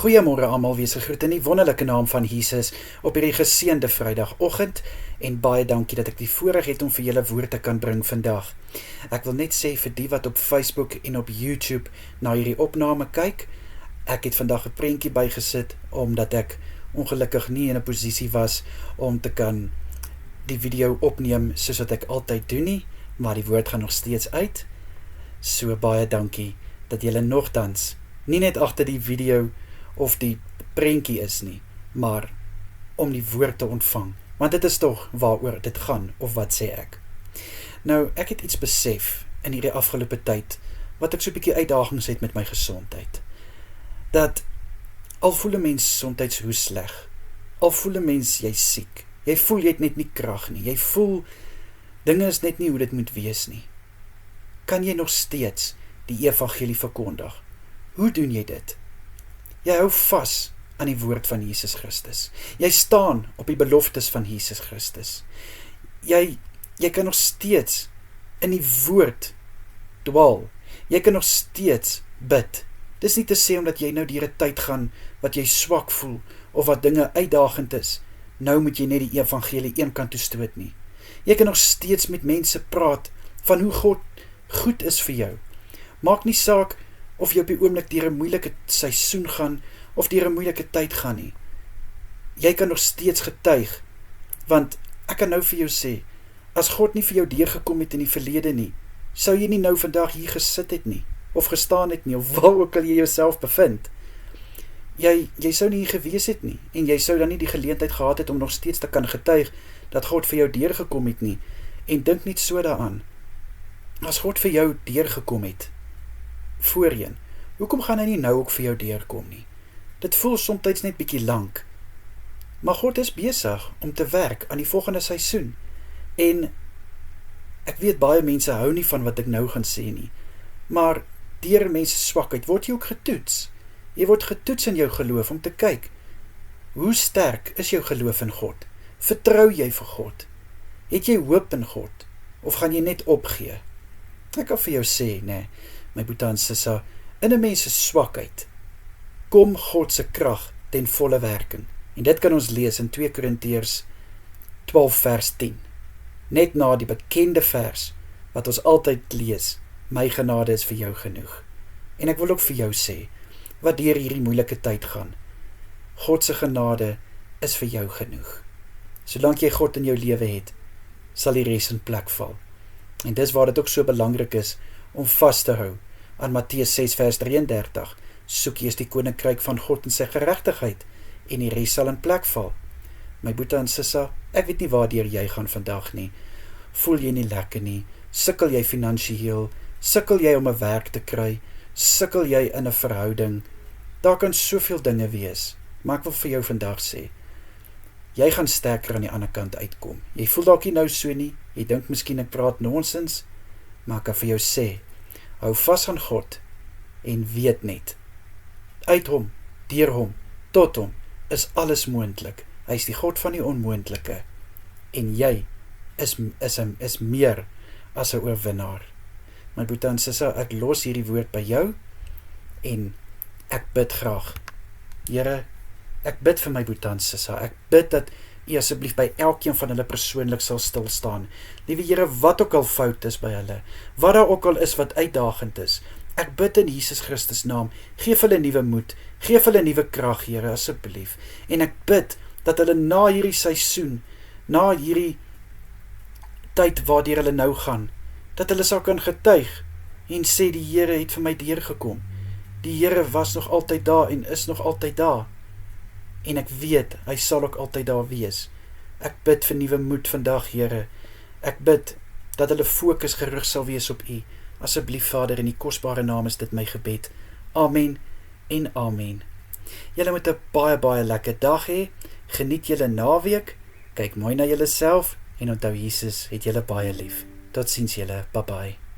Goeiemôre almal, wees gegroet in die wonderlike naam van Jesus op hierdie geseënde Vrydagoggend en baie dankie dat ek die voorreg het om vir julle woord te kan bring vandag. Ek wil net sê vir die wat op Facebook en op YouTube na hierdie opname kyk, ek het vandag 'n prentjie bygesit omdat ek ongelukkig nie in 'n posisie was om te kan die video opneem soos wat ek altyd doen nie, maar die woord gaan nog steeds uit. So baie dankie dat julle nogtans nie net agter die video of die prentjie is nie, maar om die woord te ontvang, want dit is tog waaroor dit gaan, of wat sê ek. Nou, ek het iets besef in hierdie afgelope tyd, wat ek so 'n bietjie uitdagings het met my gesondheid, dat al voel 'n mens soms hoe sleg, al voel 'n mens jy siek, jy voel jy het net nie krag nie, jy voel dinge is net nie hoe dit moet wees nie, kan jy nog steeds die evangelie verkondig? Hoe doen jy dit? Jy hou vas aan die woord van Jesus Christus. Jy staan op die beloftes van Jesus Christus. Jy kan nog steeds in die woord dwaal. Jy kan nog steeds bid. Dis nie te sê omdat jy nou deur 'n tyd gaan wat jy swak voel of wat dinge uitdagend is, nou moet jy net die evangelie een kant toe stoot nie. Jy kan nog steeds met mense praat van hoe God goed is vir jou. Maak nie saak of jy op die oomblik deur 'n moeilike seisoen gaan, of deur 'n moeilike tyd gaan nie. Jy kan nog steeds getuig, want ek kan nou vir jou sê, as God nie vir jou deurgekom het in die verlede nie, sou jy nie nou vandag hier gesit het nie, of gestaan het nie, of waar ook al jy jouself bevind. Jy sou nie hier gewees het nie, en jy sou dan nie die geleentheid gehad het om nog steeds te kan getuig, dat God vir jou deurgekom het nie, en dink net so daaraan, as God vir jou deurgekom het, voorheen, hoekom gaan hy nie nou ook vir jou deurkom nie? Dit voel soms net bietjie lank, maar God is besig om te werk aan die volgende seisoen, en ek weet baie mense hou nie van wat ek nou gaan sê nie, maar deur mense swakheid word jy ook getoets. Jy word getoets in jou geloof om te kyk, hoe sterk is jou geloof in God? Vertrou jy vir God? Het jy hoop in God? Of gaan jy net opgee? Ek kan vir jou sê, nee, my boetie en sissa, in 'n mens se swakheid kom God se krag ten volle werking. En dit kan ons lees in 2 Korintiërs 12 vers 10. Net na die bekende vers wat ons altyd lees, my genade is vir jou genoeg. En ek wil ook vir jou sê, wat deur hierdie moeilike tyd gaan, God se genade is vir jou genoeg. Solank jy God in jou lewe het, sal die res in plek val. En dis waar dit ook so belangrik is om vas te hou aan Matteus 6 vers 33, soek eers die koninkryk van God en sy geregtigheid, en die res sal in plek val. My boetie en sissa, ek weet nie waardeur jy gaan vandag nie, voel jy nie lekker nie, sukkel jy finansiëel, sukkel jy om 'n werk te kry, sukkel jy in 'n verhouding, daar kan soveel dinge wees, maar ek wil vir jou vandag sê, jy gaan sterker aan die ander kant uitkom. Jy voel dalk nie nou so nie, jy dink miskien ek praat nonsens, maar ek kan vir jou sê, hou vas aan God, en weet net, uit hom, deur hom, tot hom, is alles moontlik. Hy is die God van die onmoontlike, en jy is meer as 'n oorwinnaar. My boetie en sissa, ek los hierdie woord by jou, en ek bid graag. Here, ek bid vir my boetie en sissa, ek bid dat U asseblief by elkeen van hulle persoonlik sal stilstaan. Liewe Here, wat ook al fout is by hulle, wat daar ook al is wat uitdagend is, ek bid in Jesus Christus naam, geef hulle nuwe moed, geef hulle nuwe krag, Here, asseblief. En ek bid dat hulle na hierdie seisoen, na hierdie tyd waardeur hulle nou gaan, dat hulle sal kan getuig en sê die Here het vir my deurgekom. Die Here was nog altyd daar en is nog altyd daar. En ek weet, hy sal ook altyd daar wees. Ek bid vir nuwe moed vandag, Here. Ek bid dat hulle fokus gerig sal wees op U. Asseblief, Vader, in die kosbare naam is dit my gebed. Amen en amen. Julle moet 'n baie lekker dag hê. Geniet julle naweek. Kyk mooi na julleself en onthou Jesus het julle baie lief. Totsiens julle. Bye bye.